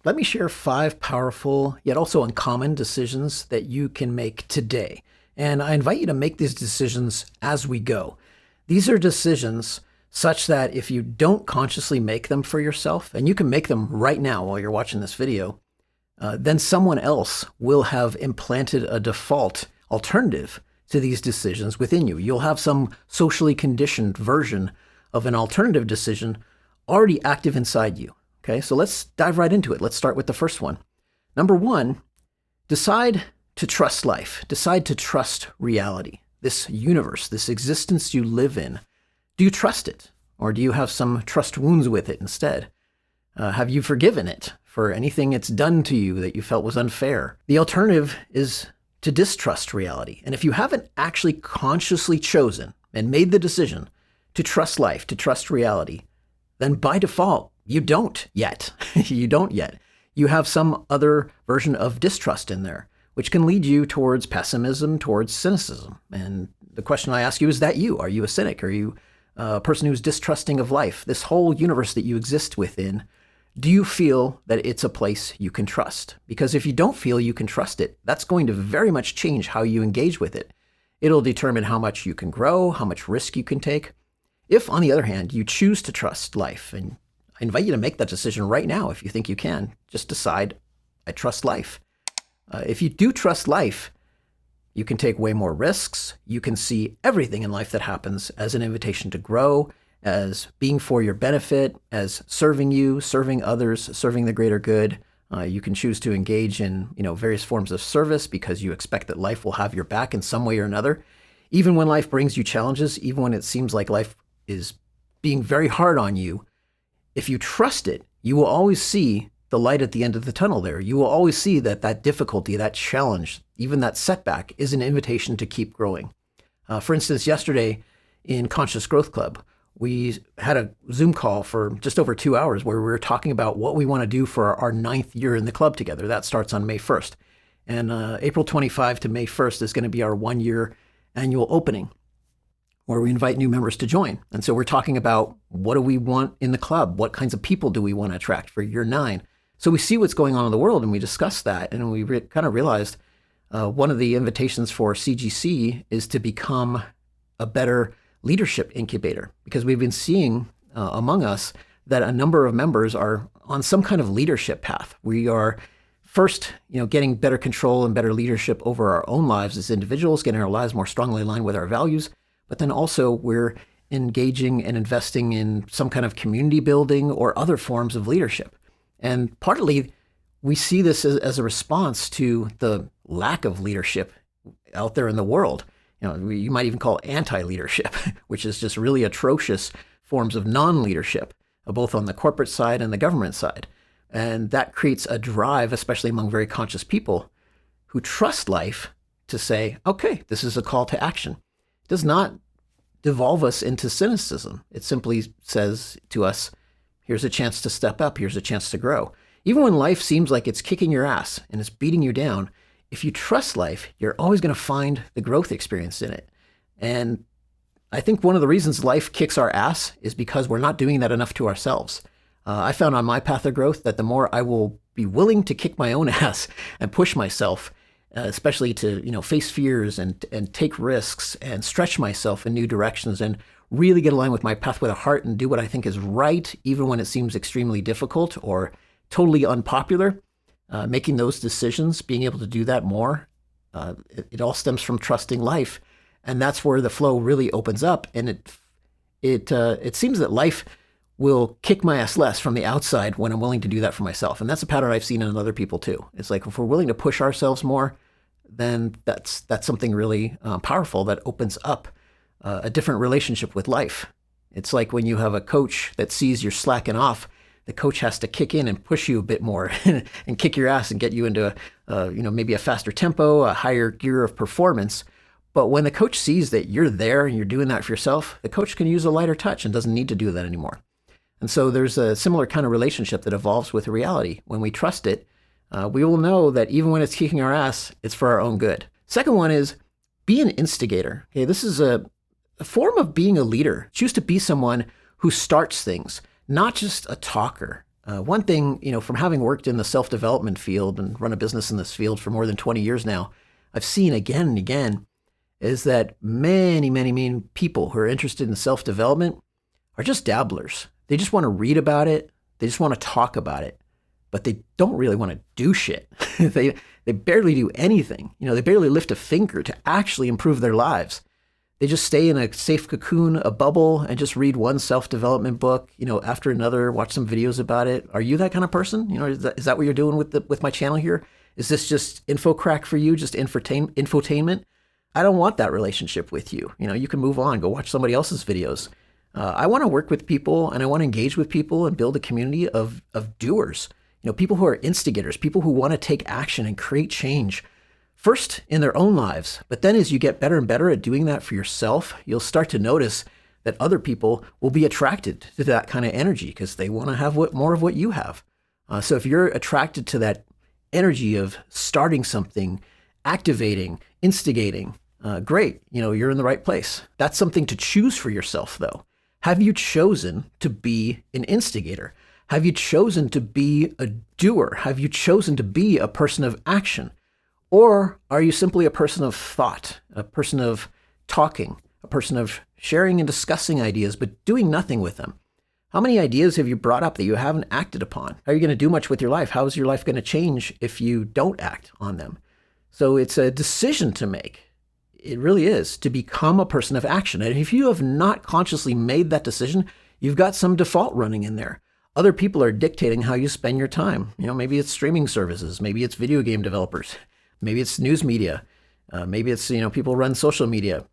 let me share 5 powerful, yet also uncommon decisions that you can make today. And I invite you to make these decisions as we go. These are decisions such that if you don't consciously make them for yourself, and you can make them right now while you're watching this video, then someone else will have implanted a default alternative to these decisions within you. You'll have some socially conditioned version of an alternative decision already active inside you. Okay, so let's dive right into it. Let's start with the first one. Number 1, decide to trust life. Decide to trust reality. This universe, this existence you live in. Do you trust it? Or do you have some trust wounds with it instead? Have you forgiven it for anything it's done to you that you felt was unfair? The alternative is to distrust reality. And if you haven't actually consciously chosen and made the decision to trust life, to trust reality, then by default, you don't yet. You don't yet. You have some other version of distrust in there, which can lead you towards pessimism, towards cynicism. And the question I ask you, is that you? Are you a cynic? Are you a person who's distrusting of life? This whole universe that you exist within, do you feel that it's a place you can trust? Because if you don't feel you can trust it, that's going to very much change how you engage with it. It'll determine how much you can grow, how much risk you can take. If, on the other hand, you choose to trust life, and I invite you to make that decision right now if you think you can, just decide, I trust life. If you do trust life, you can take way more risks. You can see everything in life that happens as an invitation to grow, as being for your benefit, as serving you, serving others, serving the greater good. You can choose to engage in, various forms of service because you expect that life will have your back in some way or another. Even when life brings you challenges, even when it seems like life is being very hard on you, if you trust it, you will always see the light at the end of the tunnel there. You will always see that difficulty, that challenge, even that setback is an invitation to keep growing. For instance, yesterday in Conscious Growth Club, we had a Zoom call for just over 2 hours where we were talking about what we want to do for our 9th year in the club together. That starts on May 1st. And April 25 to May 1st is going to be our 1-year annual opening, where we invite new members to join. And so we're talking about, what do we want in the club? What kinds of people do we want to attract for year 9? So we see what's going on in the world and we discuss that. And we kind of realized one of the invitations for CGC is to become a better leadership incubator, because we've been seeing among us that a number of members are on some kind of leadership path. We are first, getting better control and better leadership over our own lives as individuals, getting our lives more strongly aligned with our values. But then also we're engaging and investing in some kind of community building or other forms of leadership. And partly we see this as a response to the lack of leadership out there in the world. You might even call anti-leadership, which is just really atrocious forms of non-leadership, both on the corporate side and the government side. And that creates a drive, especially among very conscious people who trust life, to say, okay, this is a call to action. It does not devolve us into cynicism. It simply says to us, here's a chance to step up. Here's a chance to grow. Even when life seems like it's kicking your ass and it's beating you down, if you trust life, you're always going to find the growth experience in it. And I think one of the reasons life kicks our ass is because we're not doing that enough to ourselves. I found on my path of growth that the more I will be willing to kick my own ass and push myself, especially to face fears and take risks and stretch myself in new directions and really get aligned with my path with a heart and do what I think is right, even when it seems extremely difficult or totally unpopular. Making those decisions, being able to do that more, it all stems from trusting life, and that's where the flow really opens up. And it seems that life will kick my ass less from the outside when I'm willing to do that for myself, and that's a pattern I've seen in other people too. It's like if we're willing to push ourselves more, then that's something really powerful that opens up a different relationship with life. It's like when you have a coach that sees you're slacking off. The coach has to kick in and push you a bit more and kick your ass and get you into maybe a faster tempo, a higher gear of performance. But when the coach sees that you're there and you're doing that for yourself, the coach can use a lighter touch and doesn't need to do that anymore. And so there's a similar kind of relationship that evolves with reality. When we trust it, we will know that even when it's kicking our ass, it's for our own good. Second one is be an instigator. Okay, this is a form of being a leader. Choose to be someone who starts things, not just a talker. One thing, from having worked in the self-development field and run a business in this field for more than 20 years now, I've seen again and again is that many, many, many people who are interested in self-development are just dabblers. They just want to read about it. They just want to talk about it, but they don't really want to do shit. They barely do anything. They barely lift a finger to actually improve their lives. They just stay in a safe cocoon, a bubble, and just read one self-development book, after another, watch some videos about it. Are you that kind of person? Is that what you're doing with my channel here? Is this just info crack for you, just infotainment? I don't want that relationship with you. You can move on, go watch somebody else's videos. I want to work with people, and I want to engage with people and build a community of doers. People who are instigators, people who want to take action and create change. First in their own lives, but then as you get better and better at doing that for yourself, you'll start to notice that other people will be attracted to that kind of energy because they want to have more of what you have. So if you're attracted to that energy of starting something, activating, instigating, great, you're in the right place. That's something to choose for yourself, though. Have you chosen to be an instigator? Have you chosen to be a doer? Have you chosen to be a person of action? Or are you simply a person of thought, a person of talking, a person of sharing and discussing ideas, but doing nothing with them? How many ideas have you brought up that you haven't acted upon? How are you going to do much with your life? How is your life going to change if you don't act on them? So it's a decision to make. It really is, to become a person of action. And if you have not consciously made that decision, you've got some default running in there. Other people are dictating how you spend your time. Maybe it's streaming services. Maybe it's video game developers. Maybe it's news media. Maybe it's, people run social media.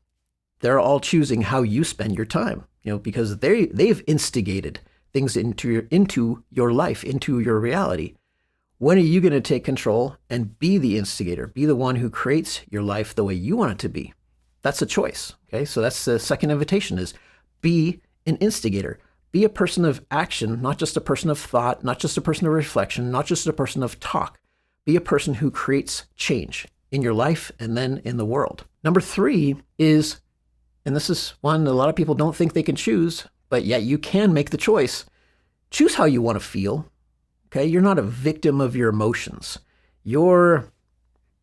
They're all choosing how you spend your time, because they've instigated things into your life, into your reality. When are you going to take control and be the instigator, be the one who creates your life the way you want it to be? That's a choice. Okay. So that's the second invitation, is be an instigator. Be a person of action, not just a person of thought, not just a person of reflection, not just a person of talk. Be a person who creates change in your life and then in the world. Number 3 is, and this is one a lot of people don't think they can choose, but yet you can make the choice. Choose how you want to feel. Okay, you're not a victim of your emotions. Your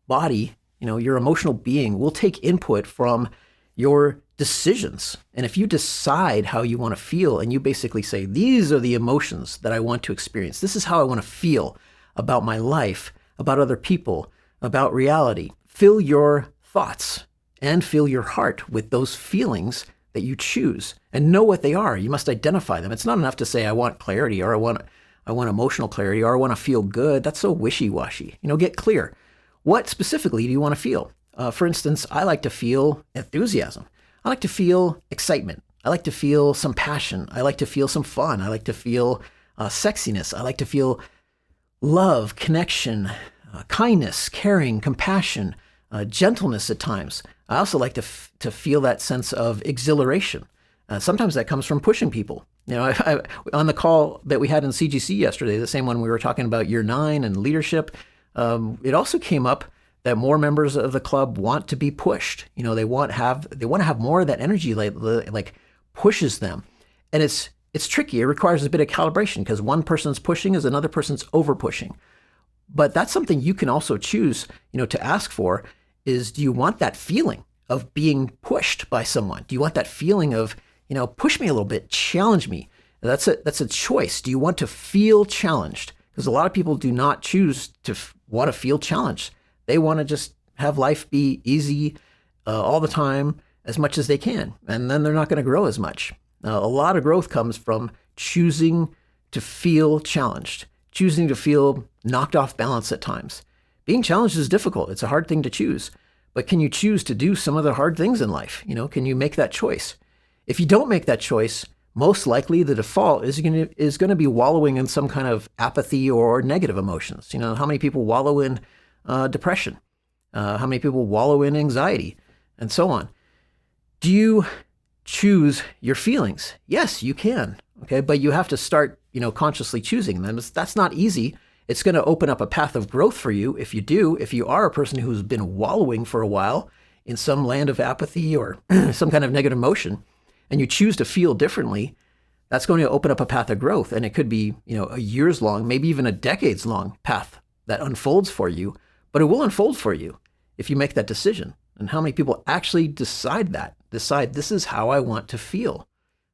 body, your emotional being will take input from your decisions. And if you decide how you want to feel and you basically say, these are the emotions that I want to experience, this is how I want to feel about my life, about other people, about reality. Fill your thoughts and fill your heart with those feelings that you choose, and know what they are. You must identify them. It's not enough to say, I want clarity, or I want emotional clarity, or I want to feel good. That's so wishy-washy. Get clear. What specifically do you want to feel? For instance, I like to feel enthusiasm. I like to feel excitement. I like to feel some passion. I like to feel some fun. I like to feel sexiness. I like to feel love, connection, kindness, caring, compassion, gentleness at times. I also like to feel that sense of exhilaration. Sometimes that comes from pushing people. On the call that we had in CGC yesterday, the same one we were talking about year 9 and leadership, it also came up that more members of the club want to be pushed. They want to have more of that energy, like pushes them, and it's tricky. It requires a bit of calibration because one person's pushing is another person's over pushing. But that's something you can also choose, to ask for, is, do you want that feeling of being pushed by someone? Do you want that feeling of, push me a little bit, challenge me? That's a choice. Do you want to feel challenged? Because a lot of people do not choose to want to feel challenged. They want to just have life be easy all the time, as much as they can. And then they're not going to grow as much. A lot of growth comes from choosing to feel challenged, choosing to feel knocked off balance at times. Being challenged is difficult. It's a hard thing to choose. But can you choose to do some of the hard things in life? Can you make that choice? If you don't make that choice, most likely the default is going to be wallowing in some kind of apathy or negative emotions. How many people wallow in depression? How many people wallow in anxiety? And so on. Do you choose your feelings? Yes, you can. Okay, but you have to start, consciously choosing them. That's not easy. It's going to open up a path of growth for you if you do. If you are a person who's been wallowing for a while in some land of apathy or some kind of negative emotion, and you choose to feel differently, that's going to open up a path of growth. And it could be, a years long, maybe even a decades long path that unfolds for you, but it will unfold for you if you make that decision. And how many people actually decide this is how I want to feel.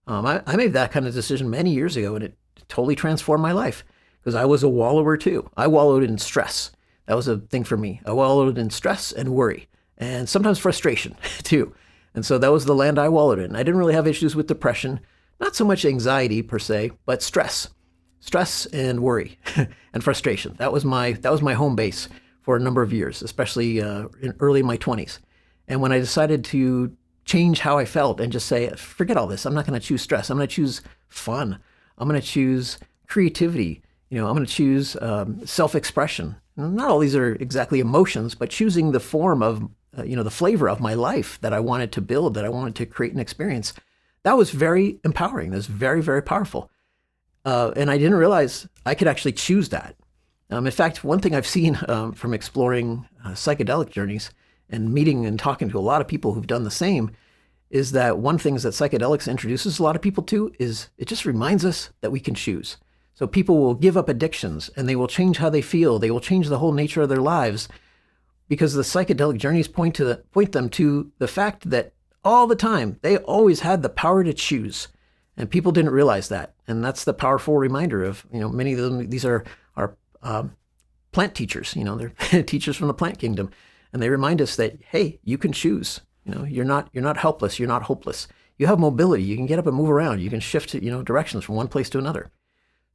I made that kind of decision many years ago, and it totally transformed my life because I was a wallower too. I wallowed in stress. That was a thing for me. I wallowed in stress and worry and sometimes frustration too. And so that was the land I wallowed in. I didn't really have issues with depression, not so much anxiety per se, but stress and worry and frustration. That was my home base for a number of years, especially in early in my 20s. And when I decided to change how I felt and just say, forget all this. I'm not going to choose stress. I'm going to choose fun. I'm going to choose creativity. I'm going to choose self-expression. Not all these are exactly emotions, but choosing the form of, the flavor of my life that I wanted to build, that I wanted to create an experience. That was very empowering. That was very, very powerful. And I didn't realize I could actually choose that. In fact, one thing I've seen from exploring psychedelic journeys and meeting and talking to a lot of people who've done the same is that one thing that psychedelics introduces a lot of people to is it just reminds us that we can choose. So people will give up addictions and they will change how they feel. They will change the whole nature of their lives because the psychedelic journeys point them to the fact that all the time they always had the power to choose, and people didn't realize that. And that's the powerful reminder of many of them. These are plant teachers. They're teachers from the plant kingdom. And they remind us that, hey, you can choose. You're not helpless. You're not hopeless. You have mobility. You can get up and move around. You can shift, directions from one place to another.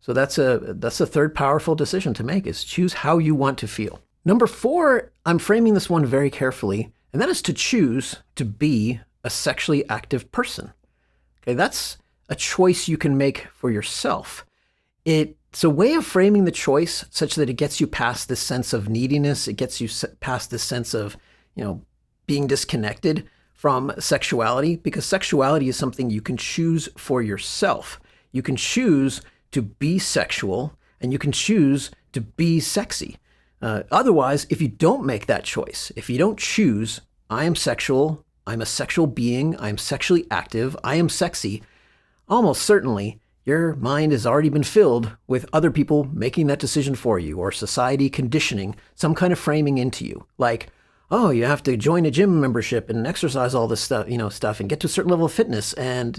So that's a third powerful decision to make, is choose how you want to feel. Number 4, I'm framing this one very carefully, and that is to choose to be a sexually active person. Okay, that's a choice you can make for yourself. It's a way of framing the choice such that it gets you past this sense of neediness. It gets you past this sense of, being disconnected from sexuality, because sexuality is something you can choose for yourself. You can choose to be sexual and you can choose to be sexy. Otherwise, if you don't make that choice, if you don't choose, I am sexual, I'm a sexual being, I'm sexually active, I am sexy, almost certainly your mind has already been filled with other people making that decision for you, or society conditioning some kind of framing into you. Like, oh, you have to join a gym membership and exercise all this stuff, and get to a certain level of fitness and,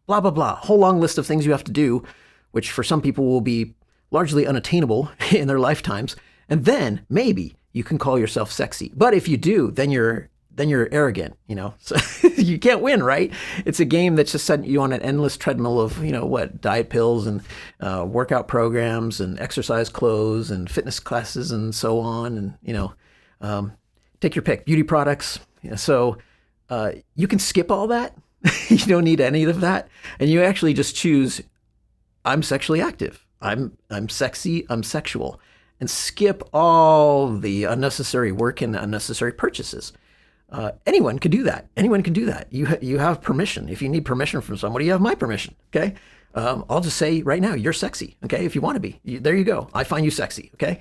blah, blah, blah. Whole long list of things you have to do, which for some people will be largely unattainable in their lifetimes. And then maybe you can call yourself sexy. But if you do, then you're arrogant, so you can't win, right? It's a game that's just setting you on an endless treadmill of, diet pills and workout programs and exercise clothes and fitness classes and so on. And, take your pick, beauty products. So you can skip all that. You don't need any of that. And you actually just choose, I'm sexually active. I'm sexy, I'm sexual. And skip all the unnecessary work and unnecessary purchases. Anyone can do that. Anyone can do that. You have permission. If you need permission from somebody, you have my permission. Okay. I'll just say right now, you're sexy. Okay. If you want to be, there you go. I find you sexy. Okay.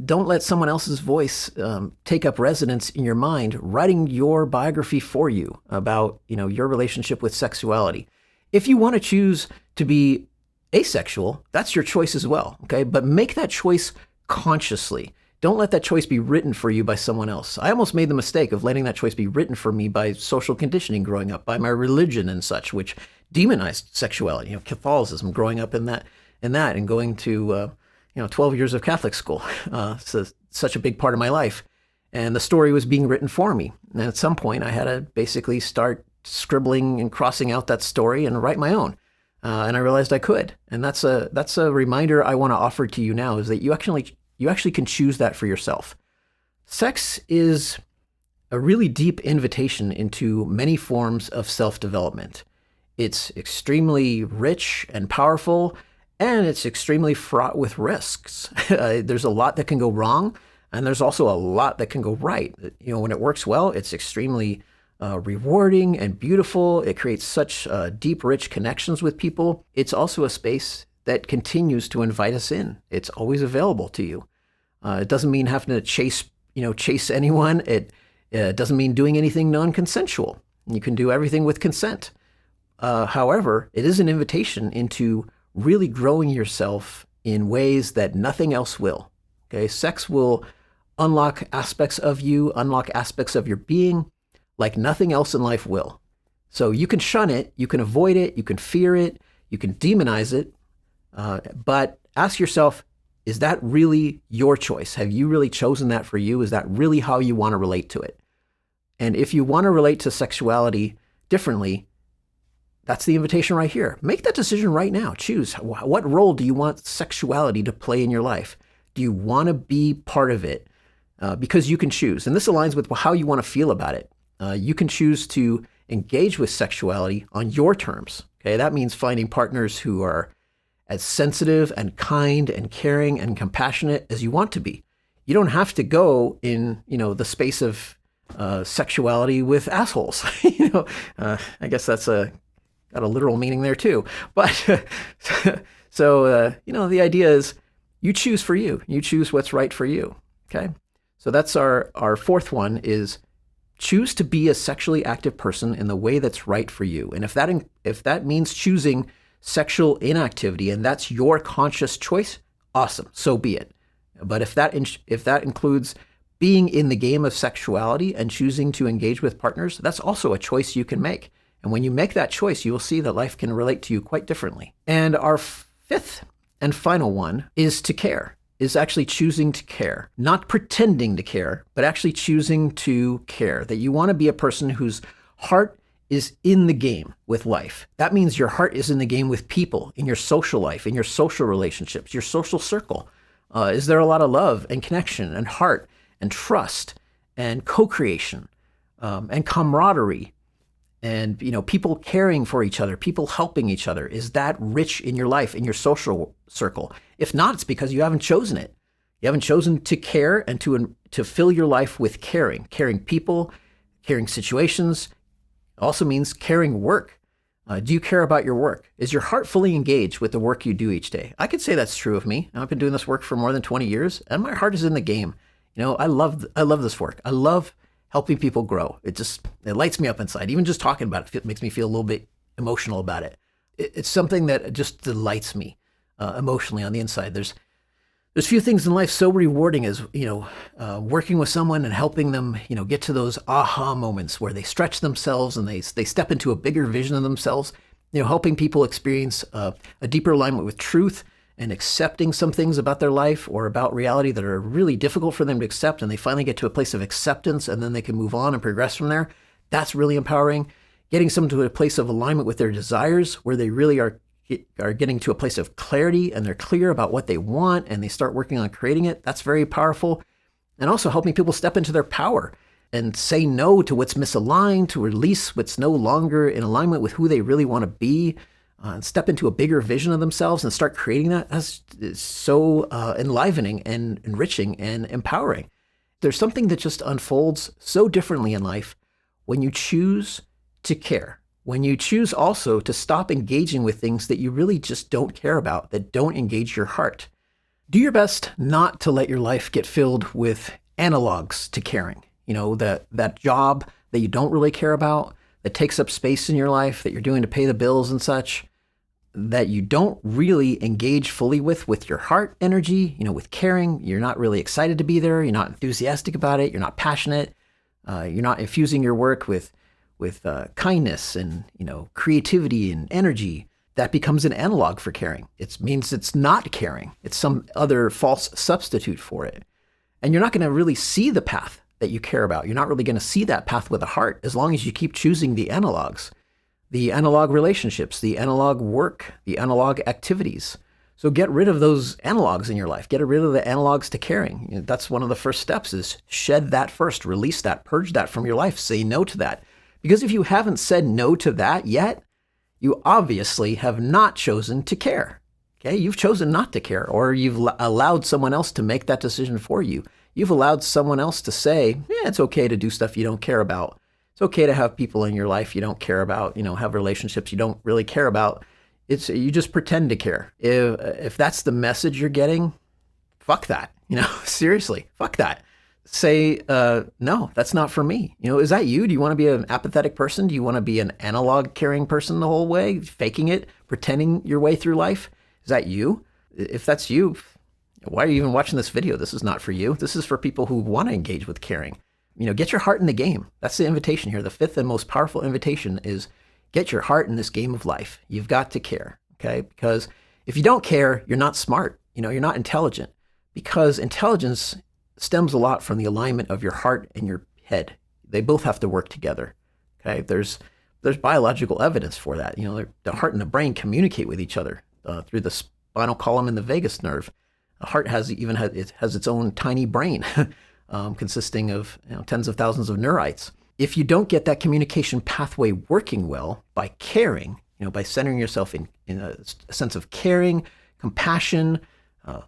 Don't let someone else's voice take up residence in your mind, writing your biography for you about, your relationship with sexuality. If you want to choose to be asexual, that's your choice as well. Okay. But make that choice consciously. Don't let that choice be written for you by someone else. I almost made the mistake of letting that choice be written for me by social conditioning growing up, by my religion and such, which demonized sexuality. Catholicism, growing up in that, and going to 12 years of Catholic school. So such a big part of my life, and the story was being written for me. And at some point, I had to basically start scribbling and crossing out that story and write my own. And I realized I could. And that's a reminder I want to offer to you now, is that you actually can choose that for yourself. Sex is a really deep invitation into many forms of self-development. It's extremely rich and powerful, and it's extremely fraught with risks. There's a lot that can go wrong, and there's also a lot that can go right. When it works well, it's extremely rewarding and beautiful. It creates such deep, rich connections with people. It's also a space that continues to invite us in. It's always available to you. It doesn't mean having to chase anyone. It doesn't mean doing anything non-consensual. You can do everything with consent. However, it is an invitation into really growing yourself in ways that nothing else will. Okay, sex will unlock aspects of you, unlock aspects of your being like nothing else in life will. So you can shun it, you can avoid it, you can fear it, you can demonize it, but ask yourself, is that really your choice? Have you really chosen that for you? Is that really how you want to relate to it? And if you want to relate to sexuality differently, that's the invitation right here. Make that decision right now. Choose. What role do you want sexuality to play in your life? Do you want to be part of it? Because you can choose. And this aligns with how you want to feel about it. You can choose to engage with sexuality on your terms. Okay, that means finding partners who are as sensitive and kind and caring and compassionate as you want to be. You don't have to go in, the space of sexuality with assholes. I guess that's got a literal meaning there too. But so the idea is you choose for you. You choose what's right for you. Okay, so that's our fourth one is choose to be a sexually active person in the way that's right for you. And if that means choosing sexual inactivity and that's your conscious choice, awesome, so be it. But if that includes being in the game of sexuality and choosing to engage with partners, that's also a choice you can make. And when you make that choice, you will see that life can relate to you quite differently. And our fifth and final one is to care, is actually choosing to care, not pretending to care, but actually choosing to care, that you want to be a person whose heart is in the game with life. That means your heart is in the game with people, in your social life, in your social relationships, your social circle. Is there a lot of love and connection and heart and trust and co-creation and camaraderie and people caring for each other, people helping each other? Is that rich in your life, in your social circle? If not, it's because you haven't chosen it. You haven't chosen to care and to fill your life with caring people, caring situations. Also means caring work. Do you care about your work? Is your heart fully engaged with the work you do each day? I could say that's true of me. I've been doing this work for more than 20 years, and my heart is in the game. I love this work. I love helping people grow. It lights me up inside. Even just talking about it makes me feel a little bit emotional about it. It's something that just delights me emotionally on the inside. There's few things in life so rewarding as, working with someone and helping them, get to those aha moments where they stretch themselves and they step into a bigger vision of themselves, helping people experience a deeper alignment with truth and accepting some things about their life or about reality that are really difficult for them to accept. And they finally get to a place of acceptance and then they can move on and progress from there. That's really empowering. Getting someone to a place of alignment with their desires where they really are getting to a place of clarity and they're clear about what they want and they start working on creating it. That's very powerful. And also helping people step into their power and say no to what's misaligned, to release what's no longer in alignment with who they really want to be, and step into a bigger vision of themselves and start creating that. That's so enlivening and enriching and empowering. There's something that just unfolds so differently in life when you choose to care. When you choose also to stop engaging with things that you really just don't care about, that don't engage your heart. Do your best not to let your life get filled with analogs to caring. That job that you don't really care about, that takes up space in your life, that you're doing to pay the bills and such, that you don't really engage fully with your heart energy, with caring. You're not really excited to be there. You're not enthusiastic about it. You're not passionate. You're not infusing your work with kindness and, creativity and energy. That becomes an analog for caring. It means it's not caring. It's some other false substitute for it. And you're not going to really see the path that you care about. You're not really going to see that path with a heart as long as you keep choosing the analogs, the analog relationships, the analog work, the analog activities. So get rid of those analogs in your life. Get rid of the analogs to caring. That's one of the first steps is shed that first, release that, purge that from your life, say no to that. Because if you haven't said no to that yet, you obviously have not chosen to care. Okay, you've chosen not to care, or you've allowed someone else to make that decision for you. You've allowed someone else to say, it's okay to do stuff you don't care about. It's okay to have people in your life you don't care about, have relationships you don't really care about. You just pretend to care. If that's the message you're getting, fuck that. Seriously, fuck that. say, no, that's not for me. Is that you? Do you want to be an apathetic person? Do you want to be an analog caring person the whole way, faking it, pretending your way through life? Is that you? If that's you, why are you even watching this video? This is not for you. This is for people who want to engage with caring. Get your heart in the game. That's the invitation here. The fifth and most powerful invitation is get your heart in this game of life. You've got to care, okay? Because if you don't care, you're not smart. You're not intelligent, because intelligence stems a lot from the alignment of your heart and your head. They both have to work together. Okay, there's biological evidence for that. The heart and the brain communicate with each other through the spinal column and the vagus nerve. The heart has its own tiny brain, consisting of tens of thousands of neurites. If you don't get that communication pathway working well by caring, by centering yourself in a sense of caring, compassion,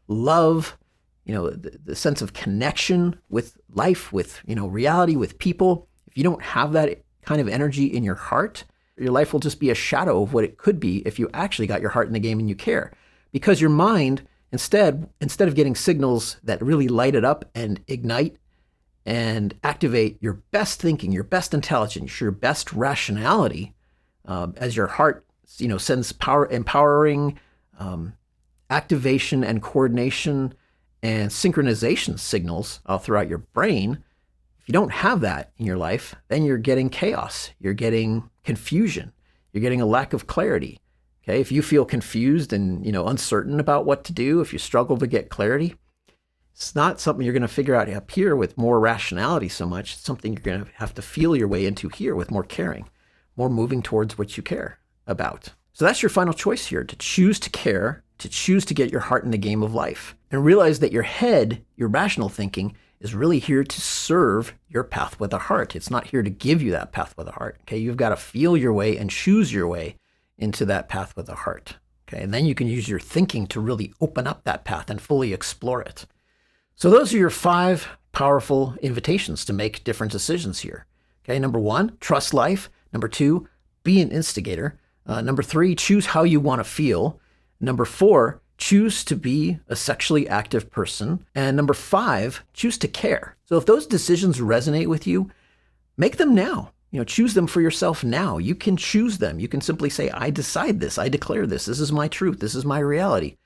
love, the sense of connection with life, with, reality, with people. If you don't have that kind of energy in your heart, your life will just be a shadow of what it could be if you actually got your heart in the game and you care. Because your mind, instead of getting signals that really light it up and ignite and activate your best thinking, your best intelligence, your best rationality, as your heart, sends empowering activation and coordination and synchronization signals all throughout your brain. If you don't have that in your life, then you're getting chaos. You're getting confusion. You're getting a lack of clarity. Okay, if you feel confused and uncertain about what to do, if you struggle to get clarity, it's not something you're going to figure out up here with more rationality so much. It's something you're going to have to feel your way into here with more caring, more moving towards what you care about. So that's your final choice here, to choose to care, to choose to get your heart in the game of life, and realize that your head, your rational thinking, is really here to serve your path with the heart. It's not here to give you that path with the heart. Okay, you've got to feel your way and choose your way into that path with the heart. Okay, and then you can use your thinking to really open up that path and fully explore it. So those are your 5 powerful invitations to make different decisions here. Okay, number 1, trust life. Number 2, be an instigator. Number 3, choose how you want to feel. Number 4, choose to be a sexually active person. And number 5, choose to care. So if those decisions resonate with you, make them now. Choose them for yourself now. You can choose them. You can simply say, I decide this. I declare this. This is my truth. This is my reality.